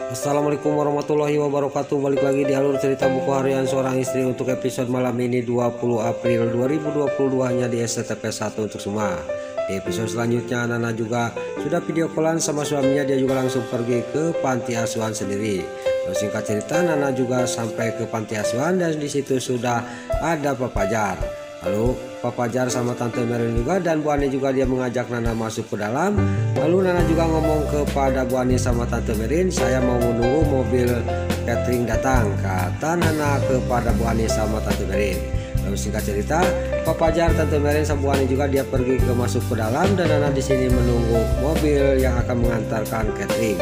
Assalamualaikum warahmatullahi wabarakatuh. Balik lagi di alur cerita buku harian seorang istri untuk episode malam ini 20 April 2022 hanya di SCTP 1 untuk semua. Di episode selanjutnya Nana juga sudah video callan sama suaminya, dia juga langsung pergi ke panti asuhan sendiri. Lalu singkat cerita Nana juga sampai ke panti asuhan dan di situ sudah ada Pak Fajar. Lalu Pak Fajar sama Tante Merin juga dan Bu Ani juga dia mengajak Nana masuk ke dalam. Lalu Nana juga ngomong kepada Bu Ani sama Tante Merin, saya mau menunggu mobil catering datang, kata Nana kepada Bu Ani sama Tante Merin. Lalu singkat cerita Pak Fajar, Tante Merin sama Bu Ani juga dia pergi ke masuk ke dalam dan Nana di sini menunggu mobil yang akan mengantarkan catering.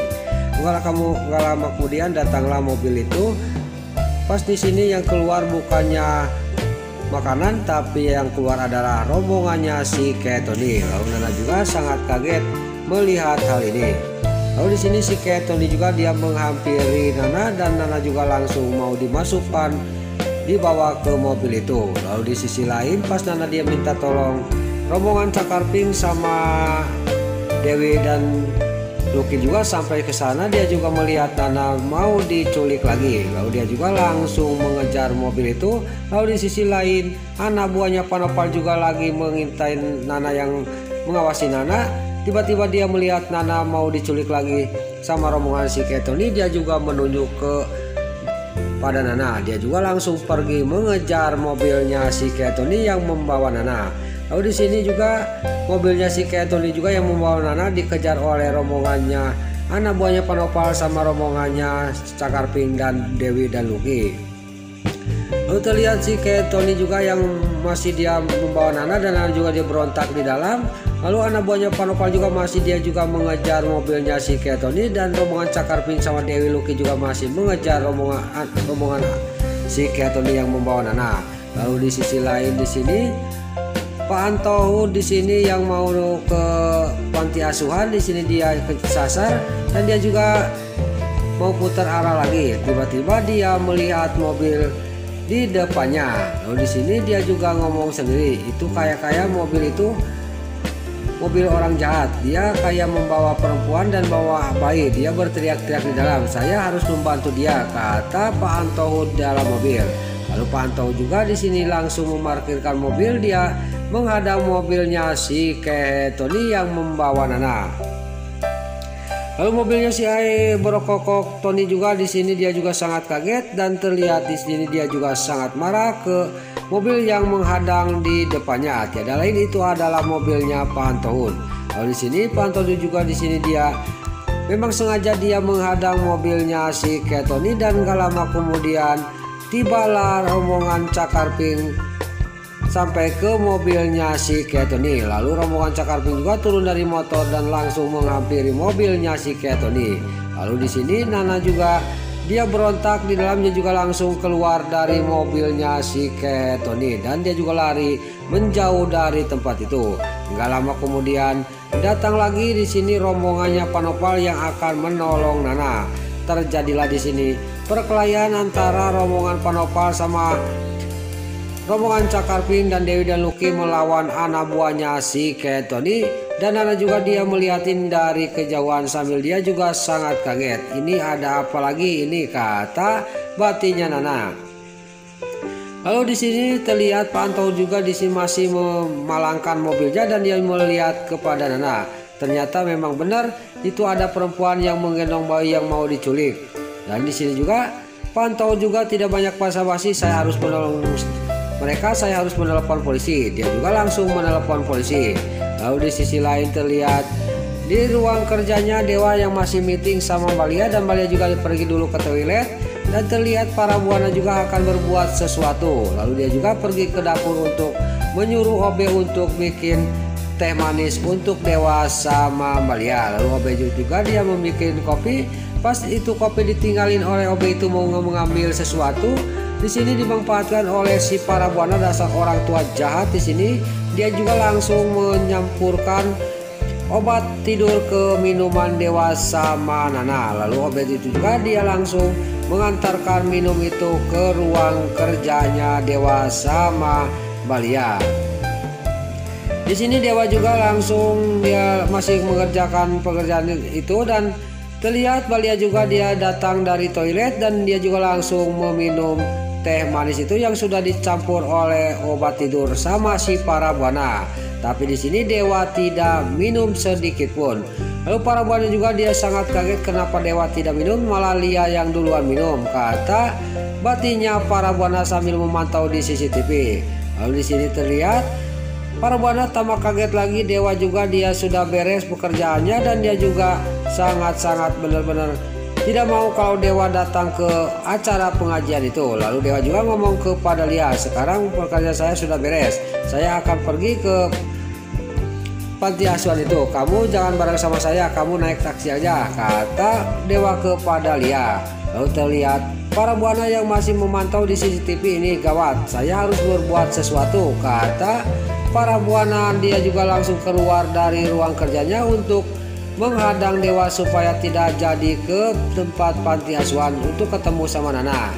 Enggak lama kemudian datanglah mobil itu. Pas di sini yang keluar bukannya makanan tapi yang keluar adalah rombongannya si Tony. Lalu Nana juga sangat kaget melihat hal ini. Lalu di sini si Tony juga dia menghampiri Nana dan Nana juga langsung mau dimasukkan dibawa ke mobil itu. Lalu di sisi lain pas Nana dia minta tolong rombongan Cakar Pink sama Dewi dan Lucky juga sampai ke sana, dia juga melihat Nana mau diculik lagi. Lalu dia juga langsung mengejar mobil itu. Lalu di sisi lain anak buahnya Panopal juga lagi mengintai Nana yang mengawasi Nana. Tiba-tiba dia melihat Nana mau diculik lagi sama rombongan si Tony. Dia juga menunjuk ke pada Nana. Dia juga langsung pergi mengejar mobilnya si Tony yang membawa Nana. Lalu di sini juga mobilnya si Tony juga yang membawa Nana dikejar oleh rombongannya anak buahnya Panopal sama rombongannya Cakar Pink dan Dewi dan Lucky. Lalu terlihat si Tony juga yang masih dia membawa Nana dan Nana juga dia berontak di dalam. Lalu anak buahnya Panopal juga masih dia juga mengejar mobilnya si Tony dan rombongan Cakar Pink sama Dewi Lucky juga masih mengejar rombongan si Tony yang membawa Nana. Lalu di sisi lain di sini Pak Antohu di sini yang mau ke panti asuhan, di sini dia kesasar dan dia juga mau putar arah lagi. Tiba-tiba dia melihat mobil di depannya. Lalu di sini dia juga ngomong sendiri, itu kayak mobil itu mobil orang jahat. Dia kayak membawa perempuan dan bawa bayi. Dia berteriak-teriak di dalam, saya harus membantu dia, kata Pak Antohu dalam mobil. Lalu Pak Antohu juga di sini langsung memarkirkan mobil, dia menghadang mobilnya si Tony yang membawa Nana. Lalu mobilnya si Brokokok Tony juga di sini dia juga sangat kaget dan terlihat di sini dia juga sangat marah ke mobil yang menghadang di depannya. Tiada lain itu adalah mobilnya Pak Antohu. Lalu di sini Pak Antohu juga di sini dia memang sengaja dia menghadang mobilnya si Tony dan gak lama kemudian tibalah rombongan Cakar Pink sampai ke mobilnya si Tony. Lalu rombongan Cakar Pink juga turun dari motor dan langsung menghampiri mobilnya si Tony. Lalu di sini Nana juga dia berontak di dalamnya juga langsung keluar dari mobilnya si Tony dan dia juga lari menjauh dari tempat itu. Enggak lama kemudian datang lagi di sini rombongannya Panopal yang akan menolong Nana. Terjadilah di sini perkelahian antara rombongan Panopal sama rombongan Cakar Pink dan Dewi dan Lucky melawan anak buahnya si Tony dan Nana juga dia melihatin dari kejauhan sambil dia juga sangat kaget. Ini ada apa lagi ini, kata batinnya Nana. Lalu di sini terlihat Pak Antohu juga di sini masih memalangkan mobilnya dan dia melihat kepada Nana. Ternyata memang benar itu ada perempuan yang menggendong bayi yang mau diculik. Dan di sini juga Pak Antohu juga tidak banyak basa-basi, saya harus menolong mereka, saya harus menelepon polisi. Dia juga langsung menelepon polisi. Lalu di sisi lain terlihat di ruang kerjanya Dewa yang masih meeting sama Balia dan Balia juga pergi dulu ke toilet dan terlihat para buana juga akan berbuat sesuatu. Lalu dia juga pergi ke dapur untuk menyuruh Obe untuk bikin teh manis untuk Dewa sama Balia. Lalu Obe juga dia membuat kopi. Pas itu kopi ditinggalin oleh Obe itu mau mengambil sesuatu. Di sini dimanfaatkan oleh si para buana dasar orang tua jahat. Di sini dia juga langsung menyampurkan obat tidur ke minuman Dewa sama Nana. Lalu obat itu juga dia langsung mengantarkan minum itu ke ruang kerjanya Dewa sama Balia. Di sini Dewa juga langsung dia masih mengerjakan pekerjaan itu dan Terlihat Balia juga dia datang dari toilet dan dia juga langsung meminum teh manis itu yang sudah dicampur oleh obat tidur sama si Parabuana. Tapi di sini Dewa tidak minum sedikit pun. Lalu Parabuana juga dia sangat kaget kenapa Dewa tidak minum, malah Lia yang duluan minum, kata batinnya Parabuana sambil memantau di CCTV. Lalu di sini terlihat Parabuana tambah kaget lagi. Dewa juga dia sudah beres pekerjaannya dan dia juga sangat-sangat benar-benar tidak mau kalau Dewa datang ke acara pengajian itu. Lalu Dewa juga ngomong kepada Lia, sekarang pekerjaan saya sudah beres, saya akan pergi ke panti asuhan itu, kamu jangan bareng sama saya, kamu naik taksi aja, kata Dewa kepada Lia. Lalu terlihat Parabuana yang masih memantau di CCTV. Ini gawat, saya harus berbuat sesuatu, kata Parabuana. Dia juga langsung keluar dari ruang kerjanya untuk menghadang Dewa supaya tidak jadi ke tempat panti asuhan untuk ketemu sama Nana.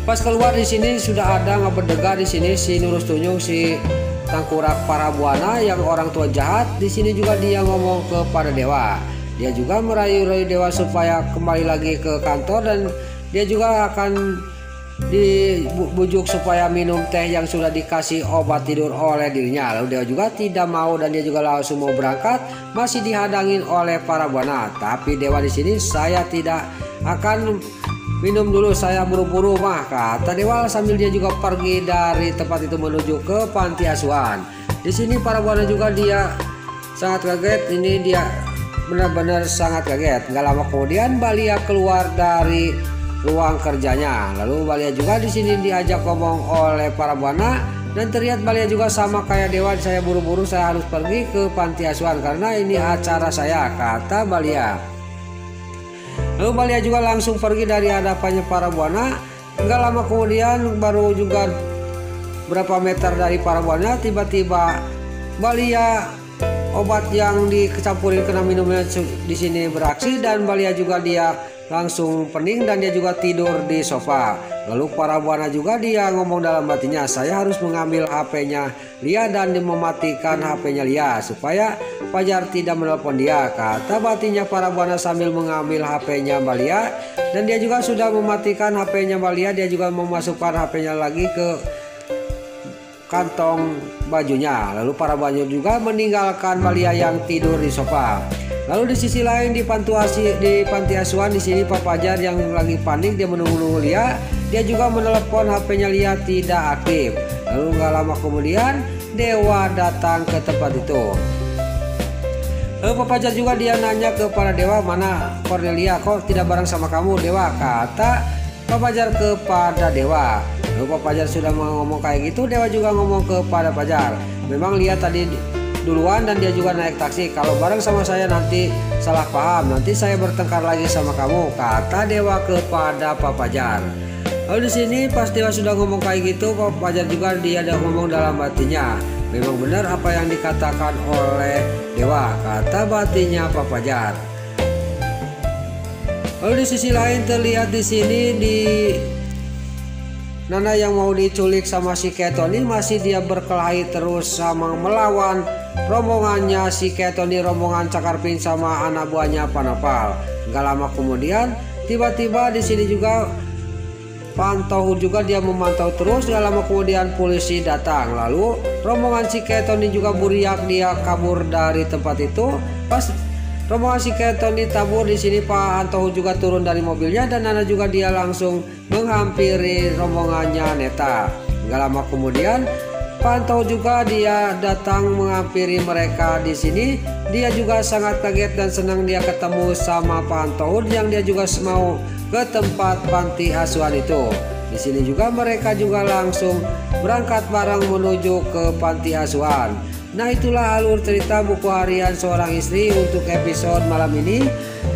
Pas keluar di sini sudah ada ngeberdega di sini si Nurus Tunjung, si tangkurak Parabuana yang orang tua jahat. Di sini juga dia ngomong kepada Dewa. Dia juga merayu-rayu Dewa supaya kembali lagi ke kantor dan dia juga akan dibujuk supaya minum teh yang sudah dikasih obat tidur oleh dirinya. Lalu Dewa juga tidak mau dan dia juga langsung mau berangkat, masih dihadangin oleh Parabuana. Tapi Dewa di sini, saya tidak akan minum dulu, saya buru-buru mah, kata Dewa sambil dia juga pergi dari tempat itu menuju ke panti asuhan. Di sini Parabuana juga dia sangat kaget. Ini dia benar-benar sangat kaget. Gak lama kemudian Balia keluar dari ruang kerjanya. Lalu Balia juga di sini diajak ngomong oleh Parabuana dan terlihat Balia juga sama kayak Dewa, saya buru-buru, saya harus pergi ke panti asuhan karena ini acara saya, kata Balia. Lalu Balia juga langsung pergi dari hadapannya Parabuana. Enggak lama kemudian, baru juga berapa meter dari Parabuana, tiba-tiba Balia obat yang dicampurin kena minumnya di sini beraksi dan Balia juga dia langsung pening dan dia juga tidur di sofa. Lalu Parabuana juga dia ngomong dalam hatinya, saya harus mengambil HP-nya Lia dan mematikan HP-nya Lia supaya Fajar tidak menelpon dia, kata batinnya Parabuana sambil mengambil HP-nya Balia. Dan dia juga sudah mematikan HP-nya Balia, dia juga memasukkan HP-nya lagi ke kantong bajunya. Lalu Parabuana juga meninggalkan Balia yang tidur di sofa. Lalu di sisi lain di panti asuhan di sini Pak Fajar yang lagi panik, dia menunggu Lia. Dia juga menelepon HP-nya Lia tidak aktif. Lalu nggak lama kemudian Dewa datang ke tempat itu. Lalu Pak Fajar juga dia nanya kepada Dewa, mana Cornelia, kok tidak bareng sama kamu Dewa, kata Pak Fajar kepada Dewa. Lalu Pak Fajar sudah ngomong kayak gitu, Dewa juga ngomong kepada Fajar, memang Lia tadi duluan dan dia juga naik taksi, kalau bareng sama saya nanti salah paham, nanti saya bertengkar lagi sama kamu, kata Dewa kepada Pak Fajar. Lalu di sini pas Dewa sudah ngomong kayak gitu, Pak Fajar juga dia ada ngomong dalam hatinya, memang benar apa yang dikatakan oleh Dewa, kata batinnya Pak Fajar. Lalu di sisi lain terlihat di sini di Nana yang mau diculik sama si Ketoni masih dia berkelahi terus sama melawan rombongannya si Ketoni, rombongan Cakarpin sama anak buahnya Panapal. Gak lama kemudian tiba-tiba di sini juga Pantohur juga dia memantau terus. Gak lama kemudian polisi datang. Lalu rombongan si Ketoni juga buriak, dia kabur dari tempat itu. Pas rombongan si Ketoni tabur di sini Pak Antohu juga turun dari mobilnya dan Nana juga dia langsung menghampiri rombongannya Neta. Gak lama kemudian Pak Antohu juga dia datang menghampiri mereka di sini. Dia juga sangat kaget dan senang dia ketemu sama Pak Antohu yang dia juga mau ke tempat panti asuhan itu. Di sini juga mereka juga langsung berangkat bareng menuju ke panti asuhan. Nah, itulah alur cerita buku harian seorang istri untuk episode malam ini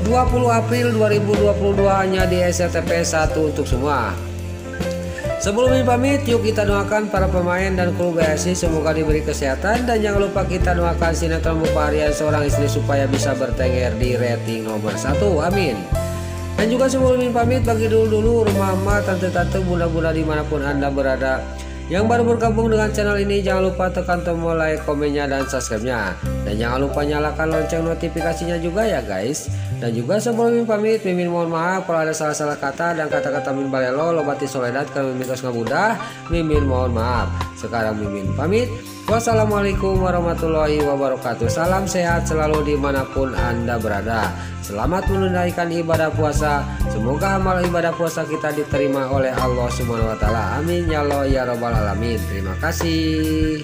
20 April 2022 hanya di SCTV 1 untuk semua. Sebelum ini pamit, yuk kita doakan para pemain dan kru BSI semoga diberi kesehatan, dan jangan lupa kita doakan sinetron buku harian seorang istri supaya bisa bertengger di rating nomor 1. Amin. Dan juga sebelum ini pamit, bagi dulu mama, tante-tante, bunda-bunda dimanapun Anda berada, Yang baru bergabung dengan channel ini jangan lupa tekan tombol like, komennya, dan subscribe-nya. Dan jangan lupa nyalakan lonceng notifikasinya juga ya guys. Dan juga sebelum Mimin pamit, Mimin mohon maaf kalau ada salah-salah kata dan kata-kata Mimin balelo lobati soledat kalau Mimin tos ngabudah. Mimin mohon maaf. Sekarang Mimin pamit. Wassalamualaikum warahmatullahi wabarakatuh. Salam sehat selalu dimanapun Anda berada. Selamat menunaikan ibadah puasa. Semoga amal ibadah puasa kita diterima oleh Allah Subhanahu wa taala. Amin ya Allah ya rabbal alamin. Terima kasih.